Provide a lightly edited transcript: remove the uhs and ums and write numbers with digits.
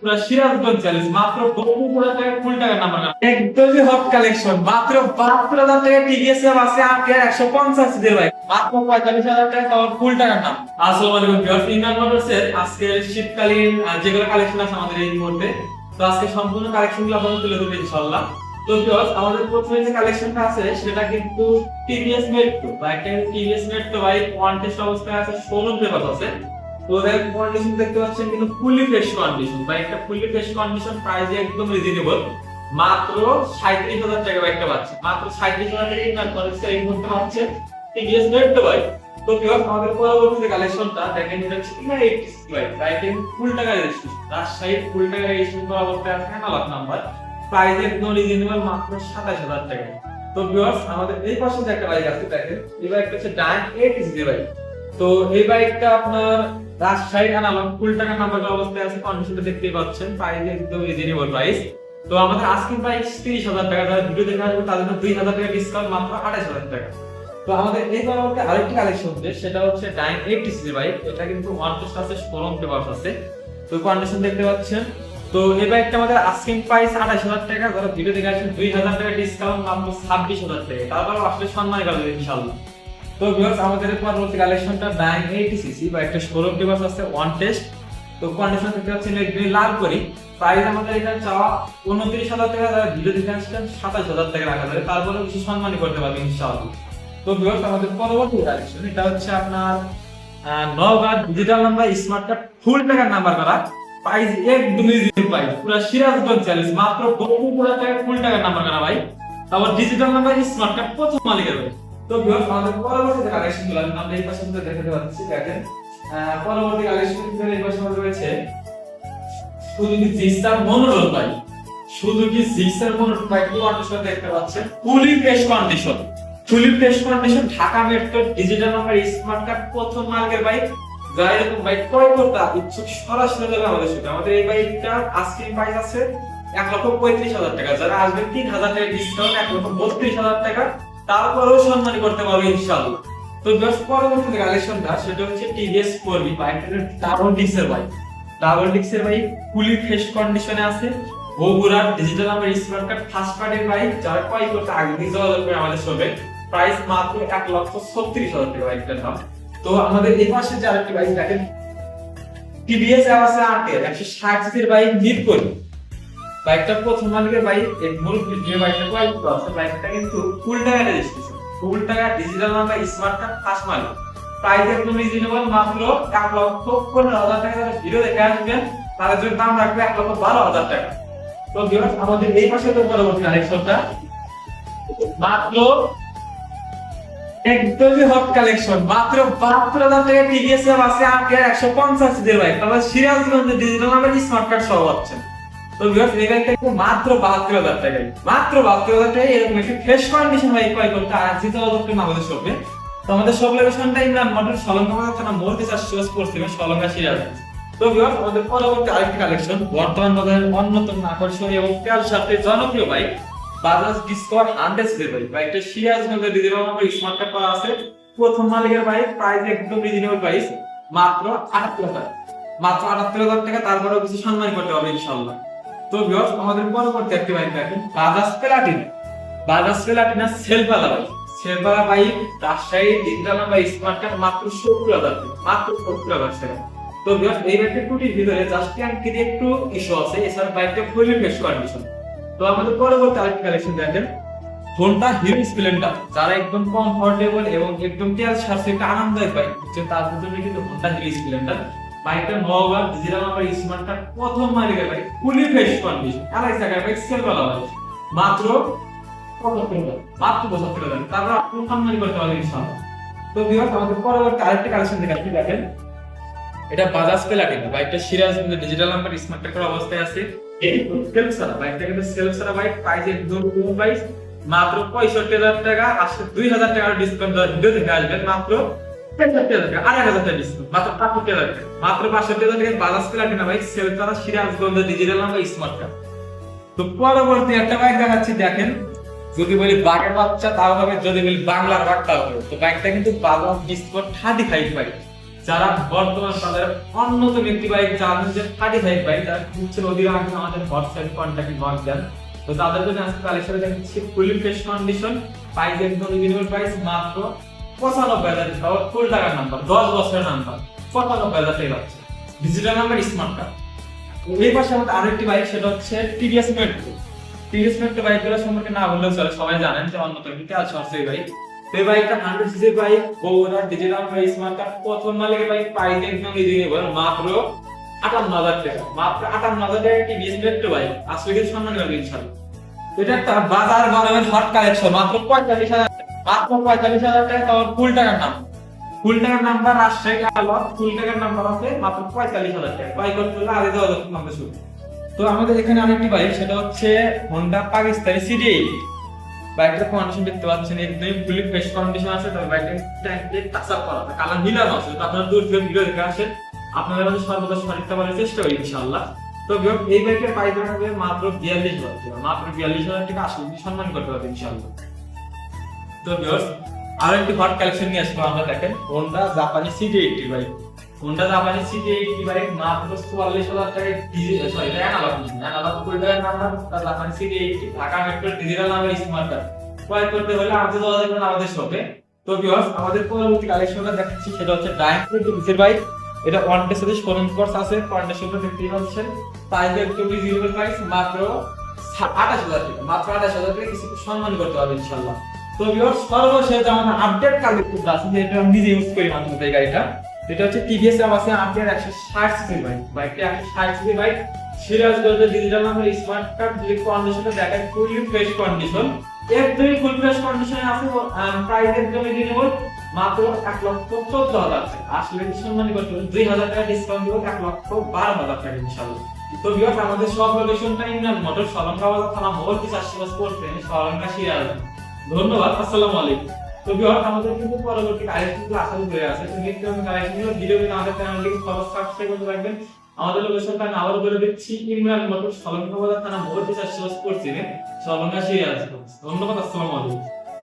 পুরো সিরাজগঞ্জ চ্যালেঞ্জ মাত্র 52,000 টাকা ফুল টাকার নাম্বার একদমই হট কালেকশন মাত্র 72,000 টাকা টিভিএস এর আছে আর 150 দিয়ে ভাই মাত্র 45,000 টাকা তাও ফুল টাকার নাম। আসসালামু আলাইকুম ভিউয়ার্স, ইন্ডিয়ান মোটরসের আজকে শীতকালীন যেগুলো কালেকশন আছে আমাদের এই মুহূর্তে, তো আজকে সম্পূর্ণ কালেকশনগুলো আপনাদের তুলে ধরবো ইনশাআল্লাহ। তো ভিউয়ার্স, আমাদের প্রথমে যে কালেকশনটা আছে সেটা কিন্তু টিভিএস মেট্রো বা একটা টিভিএস মেট্রো ভাই ওয়ান টেস্ট অবস্থায় আছে, শোরুম পেপার আছে। তো এর কন্ডিশন দেখতে পাচ্ছেন কিন্তু ফুলি ফ্রেশ কন্ডিশন বা একটা ফুলি ফ্রেশ কন্ডিশন, প্রাইস একদম রিজনেবল, মাত্র 37,000 টাকা বাইকটা পাচ্ছে। মাত্র 37,000 টাকা ইনকাম করেছে এই মুহূর্তে পাচ্ছে টিভিএস মেট্রো বাইক। তো ভিউয়ার্স, আমাদের পরবর্তী যে কালেকশনটা দেখেন এটা হচ্ছে কি 86 বাইক, বাইকের ফুল টাকা রেজিস্ট্রেশন, রাজশাহী ফুল টাকা রেজিস্ট্রেশন করা অবস্থায় আছে, অ্যানালগ নাম্বার, প্রাইস একদম রিজনেবল মাত্র 27,000 টাকা। তো ভিউয়ার্স, আমাদের এই পাশে যে একটা বাইক আছে দেখেন, এই বাইকটা হচ্ছে ডাইন 86 বাইক। তো এই বাইকটা আপনার রাজশাহী অ্যানালগ ফুল টাকা নাম্বার অবস্থায় আছে, কন্ডিশনটা দেখতেই পাচ্ছেন, প্রাইস একদম রিজনেবল প্রাইস। তো আমাদের আস্কিং প্রাইস 30,000 টাকা, যারা ভিডিও দেখে আসবে তাদের জন্য 2,000 টাকা ডিসকাউন্ট, মাত্র 28,000 টাকা। তো আমাদের এই পরবর্তী আরেকটি কালেকশন যে সেটা হচ্ছে ডাইন 86 বাইক, এটা কিন্তু ওয়ান টেস্ট আছে, শোরুম পেপারস আছে, তো কন্ডিশন দেখতে পাচ্ছেন। তো এই বাইকটা আমাদের আস্কিং প্রাইস 28,000 টাকা, যারা ভিডিও দেখে আসবেন 2,000 টাকা ডিসকাউন্ট, মাত্র 26,000 টাকা, তারপর আসলে সম্মান করবে ইনশাআল্লাহ। তো ভিউয়ার্স, আমাদের পরবর্তী কালেকশনটা ডাইন 80cc বা একটা শোরুম পেপারস আছে, ওয়ান টেস্ট, তো কন্ডিশন দেখতে পাচ্ছেন একদম লাল করি, প্রাইস আমাদের এটা চাওয়া 29,000 টাকা, যারা ভিডিও দেখে আসছেন 27,000 টাকা রাখা যাবে, তারপরে কিছু সম্মানই করতে পারবে ইনশাআল্লাহ। তো ভিউয়ার্স, আমাদের পরবর্তী কালেকশন এটা হচ্ছে আপনার Naogaon digital number smart card full টাকার নাম্বার করা, প্রাইস একদমই রিজনেবল প্রাইস, পুরো সিরাজগঞ্জ চ্যালেঞ্জ মাত্র 52,000 টাকা ফুল টাকার নাম্বার করা ভাই, তারপর ডিজিটাল নাম্বার স্মার্ট কার্ড প্রথম মালিকের ভাই। তো ভিউয়ার্স, আমাদের পরবর্তী কালেকশনগুলো আমরা এই পাশে দেখাতে পাচ্ছি দেখেন। পরবর্তী কালেকশন এই পাশে রয়েছে সুজুকি জিক্সার মনোরোল ভাই, সুজুকি জিক্সার মনোরোল বাইক কন্ডিশন দেখতে পাচ্ছেন, fully fresh condition, fully fresh condition, Dhaka metro digital number smart card প্রথম মালিকের বাইক। যারা এরকম বাইক ক্রয় করতে ইচ্ছুক সরাসরি যাবে আমাদের সাথে। আমাদের এই বাইকটা আস্কিং প্রাইস আছে 1,35,000 টাকা, যারা আসবেন 3,000 টাকা ডিসকাউন্ট, 1,32,000 টাকা, তারপরেও সম্মান করতে পারবে ইনশাআল্লাহ। তো জাস্ট পরবর্তী কালেকশনটা সেটা হচ্ছে টিভিএস 4B বাইকটা ডাবল ডিক্সের বাইক, ডাবল ডিক্সের বাইক, ফুলি ফ্রেশ কন্ডিশনে আছে, বগুড়ার digital number smart card first পার্টির বাইক, যারা ক্রয় করতে আগ্রহী যোগাযোগ করে আমাদের সাথে। প্রাইস মাত্র 1,36,000 টাকা বাইকটার দাম। তো আমাদের এই পাশে যে আরেকটি বাইক দেখেন, টিভিএস আছে 160 বাইক নিরকলি, বাইকটা প্রথম মালিকের বাইক, এই মূল যে বাইকটা ক্রয় করতে আছে বাইকটা কিন্তু ফুল টাকা রেজিস্ট্রেশন, ফুল টাকা digital number smart card first মালিক, প্রাইস একদম রিজনেবল মাত্র 1,15,000 টাকা। যারা ভিডিও দেখে আসবেন তাদের জন্য দাম রাখবে 1,12,000 টাকা। তো ভিউয়ার্স, আমাদের এই পাশে তো পরবর্তী কালেকশনটা মাত্র একদমই হট কালেকশন, মাত্র 72,000 টাকা টিভিএস এর আছে আর 150 দিয়ে বাইক, তাহলে সিরাজগঞ্জের ডিজিটাল নাম্বার স্মার্ট কার্ড সহ পাচ্ছেন। তো ভিউয়ার্স, এই বাইকটা কিন্তু মাত্র 72,000 টাকায়, মাত্র 72,000 টাকায় এরকম একটি ফ্রেশ কন্ডিশন বাইক ক্রয় করতে আজই যোগাযোগ করুন আমাদের শপে। তো আমাদের শপ লোকেশনটা ইমরান মোটর সলঙ্গা থানা মোড় 4 পড়ছে সলঙ্গা সিরাজগঞ্জ। তো ভিউয়ার্স, আমাদের পরবর্তী আরেকটি কালেকশন বর্তমান বাজারের অন্যতম আকর্ষণীয় এবং তেল সাথে জনপ্রিয় bike Bajaj discover 100 CC bike, বাইকটা সিরাজগঞ্জের ডিজিটাল নাম্বার স্মার্ট কার্ড করা আছে, প্রথম মালিকের বাইক, প্রাইস একদম রিজনেবল প্রাইস, মাত্র 78,000 টাকা, মাত্র 78,000 টাকা, তারপরেও কিছু সম্মান করতে হবে ইনশাআল্লাহ। তো ভিউয়ার্স, আমাদের পরবর্তী একটি বাইক দেখেন, বাজাজ প্লাটিনা, বাজাজ প্লাটিনা সেলফালা বাইক, সেলফালা bike, Rajshahi digital number smart card, মাত্র 70,000 টাকা, মাত্র 70,000 টাকা। তো ভিউয়ার্স, এই বাইকটা টুটির ভিতরে জাস্ট ট্যাঙ্কিতে একটু ইস্যু আছে, এছাড়া বাইকটা ফুলি ফ্রেশ কন্ডিশন। তো আমাদের পরবর্তী আরেকটি কালেকশন দেখেন, হোন্ডা হিরো স্প্লেন্ডার, যারা একদম কমফোর্টেবল এবং একদম তেল সাশ্রয়ী একটা আরামদায়ক বাইক হচ্ছে তাদের জন্য কিন্তু হোন্ডা হিরো স্প্লেন্ডার বাইকটা Naogaon digital number smart card প্রথম মালিকের বাইক, ফুলি ফ্রেশ কন্ডিশন, আড়াই টাকার বাইক, সেল করা হয় মাত্র 75,000, মাত্র 75,000, তারপর আপনি সম্মান করতে পারবেন ইনশাআল্লাহ। তো ভিউয়ার্স, আমাদের পরবর্তী আরেকটি কালেকশন দেখেন, এটা বাজাজ প্লাটিনা বাইকটা সিরাজগঞ্জের ডিজিটাল নাম্বার স্মার্ট কার্ড করা অবস্থায় আছে, এই সেলফ সারা বাইকটা কিন্তু সেলফ সারা বাইক, প্রাইস একদম কম প্রাইস, মাত্র 65,000 টাকা, আসলে 2,000 টাকা ডিসকাউন্ট ভিডিও দেখে আসবেন, মাত্র 65,000 টাকা, 1,000 টাকা ডিসকাউন্ট, মাত্র 65,000 টাকা, মাত্র 65,000 টাকা বাজাজ প্লাটিনা বাইক, সেলফ সারা সিরাজগঞ্জের ডিজিটাল নাম্বার স্মার্ট কার্ড। তো পরবর্তী একটা বাইক দেখাচ্ছি দেখেন, যদি বলি বাঘের বাচ্চা তাও হবে, যদি বলি বাংলার বাঘ তাও হবে। তো বাইকটা কিন্তু বাজাজ ডিসকভার 35 বাইক, যারা বর্তমান তাদের অন্যতম একটি বাইক জানেন যে 35 বাইক যারা খুঁজছেন অধিকাংশ আমাদের হোয়াটসঅ্যাপ কন্ট্যাক্টে নক দেন। তো তাদের জন্য আজকে কালেকশনে দেখাচ্ছি ফুলি ফ্রেশ কন্ডিশন, প্রাইস একদম রিজনেবল প্রাইস, মাত্র 95,000 টাকা, ফুল টাকার নাম্বার, 10 বছরের নাম্বার, 95,000 টাকা আছে, ডিজিটাল নাম্বার, স্মার্ট কার্ড। এই পাশে আমাদের আরেকটি বাইক, সেটা হচ্ছে টিভিএস মেট্রো। টিভিএস মেট্রো বাইকগুলো সম্পর্কে না বললেও চলে, সবাই জানেন যে অন্যতম একটি কাজ হচ্ছে এই বাইক। এই বাইকটা 100 CC bike, Bogura digital number, smart card, প্রথম মালিকের বাইক, প্রাইস একদম রিজনেবল, মাত্র 58,000 টাকা, মাত্র 58,000 টাকা টিভিএস মেট্রো বাইক। আসলে কিছু সম্মান করবে ইনশাআল্লাহ। এটা একটা বাজার গরমের হট কালেকশন, মাত্র 45,000, মাত্র 45,000 টাকা, তাও ফুল টাকার নাম, ফুল টাকার নাম্বার, রাজশাহী আলোক, ফুল টাকার নাম্বার আছে, মাত্র 45,000 টাকা। বাইক করতে হলে আগে যাওয়া যাবে আমাদের শুরু। তো আমাদের এখানে আরেকটি বাইক, সেটা হচ্ছে হোন্ডা পাকিস্তানি সিডি8। বাইকটার কন্ডিশন দেখতে পাচ্ছেন, একদম ফুলি ফ্রেশ কন্ডিশন আছে। তবে বাইকটা ট্যাঙ্কে টাচ আপ করা আছে, কালার মিলানো আছে। তো আপনারা দূর থেকে ভিডিও দেখে আসেন, আপনাদের মধ্যে সর্বদা সঠিকটা বলার চেষ্টা করি ইনশাআল্লাহ। তো এই বাইকের প্রাইস রাখবে মাত্র 42,000 টাকা, মাত্র 42,000 টাকা। আসলে সম্মান করতে পারবে ইনশাআল্লাহ। তো ভিউয়ার্স, আরো একটি হট কালেকশন নিয়ে আসলো আমরা, দেখেন হোন্ডা জাপানি সিটি80 বাইক। হোন্ডা জাপানি সিটি80 বাইক মাত্র 44,000 টাকায়, সরি এটা অ্যানালগ ফুল টাকার নাম্বার, জাপানি সিটি80, Dhaka metro digital number, smart card. ক্রয় করতে হলে আমাদের যোগাযোগ করুন আমাদের শপে। তো ভিউয়ার্স, আমাদের পরবর্তী কালেকশনটা দেখাচ্ছি, সেটা হচ্ছে ডাইনামিক বাইক। এটা ওয়ান টেস্ট সাথে শোরুম কোর্স আছে, কন্ডিশনটা দেখতেই পাচ্ছেন। প্রাইস একটু রিজনেবল প্রাইস, মাত্র 28,000 টাকা, মাত্র 28,000 টাকা। কিছু সম্মান করতে হবে ইনশাআল্লাহ। তো ভিউয়ার্স, সর্বশেষ আমাদের আপডেট কালেকশন আছে, যেটা আমি নিজে ইউজ করি মাত্র এই গাড়িটা। এটা হচ্ছে টিভিএস আছে আপডেট 160 সিসি বাইক। বাইকটা 160 সিসি বাইক, সিরাজগঞ্জের ডিজিটাল নাম্বার, স্মার্ট কার্ড, যে কন্ডিশনটা দেখায় ফুলি ফ্রেশ কন্ডিশন, একদমই ফুল ফ্রেশ কন্ডিশনে আছে। প্রাইস একদম রিজনেবল, মাত্র 1,14,000 টাকা। আসলে সম্মান করতে হবে, 2,000 টাকা ডিসকাউন্ট দিব, 1,12,000 টাকা ইনশাআল্লাহ। তো ভিউয়ার্স, আমাদের সব লোকেশনটা ইমরান মোটর, সলঙ্গা বাজার, থানা মোড়, 4 করতে সলঙ্গা সিরাজ। ধন্যবাদ, আসসালামু আলাইকুম। তো ভিউয়ার্স, আমাদের কিন্তু পরবর্তী কালেকশনগুলো আশা করি আছে। তো নেক্সট টাইম কালেকশনগুলো ভিডিও পেতে আমাদের চ্যানেলটিকে সাবস্ক্রাইব করতে রাখবেন। আমাদের লোকেশনটা আমি আবারও বলে দিচ্ছি, ইমরান মোটর, সলঙ্গা বাজার, থানা মোড়, 4 করতে সলঙ্গা সিরাজ। ধন্যবাদ, আসসালামু আলাইকুম।